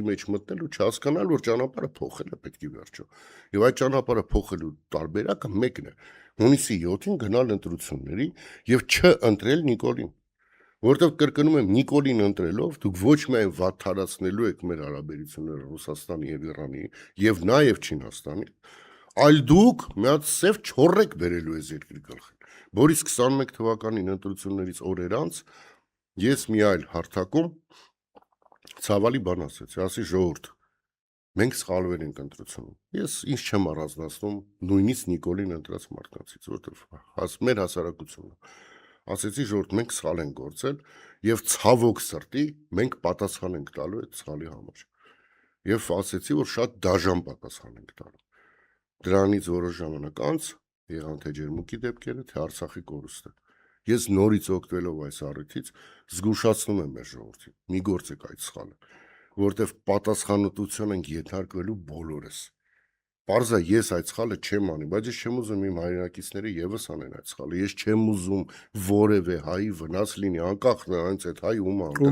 մեջ մտնել ու չհասկանալ, որ ճանապարհը փոխել է պետք է վերջո։ Եվ այդ ճանապարհը փոխելու տարբերակը մեկն է։ Հունիսի 7-ին գնալ ընտրությունների եւ չընտրել Նիկոլին։ Որտեւ կրկնում եմ, Նիկոլին ընտրելով դուք ոչ միայն վատ թարացնելու եք մեր հարաբերությունները Ռուսաստանի եւ Իրանի եւ նաեւ Չինաստանի, այլ դուք մի հատ սև չորրեք բերելու ես երկրի գլխին։ Որից 21 թվականին ընտրություններից օրեր անց ես մի այլ հարթակում ցավալի բան ասացի, ժողովուրդ, մենք սխալվել ենք ընտրությունում։ Ես ինչ չեմ առանձնացնում նույնիսկ Նիկոլին ընտրած մարդկանցից, որովհետեւ մեր հասարակությունը ասեցի, ժողովուրդ, մենք սխալ ենք գործել եւ ցավոք սրտի մենք պատասխան ենք տալու այդ սխալի համար։ Եվ ասեցի, որ շատ դաժան պատասխան ենք տալու։ Դրանից որոշ ժամանակ անց եղան թե ջերմուկի դեպքերը, թե Արցախի կորուստը։ Ես նորից օգտվելով այս առիթից զգուշացնում եմ մեր ժողովրդին։ Մի գործեք այդ սխալը, որտեվ պատասխանատվություն ենք ենթարկվելու բոլորս։ Պարզա ես այդ սխալը չեմ անի, բայց ես չեմ ուզում իմ հայրենակիցները եւս անեն այդ սխալը։ Ես չեմ ուզում որևէ հայի վնաս լինի, անկախ նրանից այդ հայ ում անդր։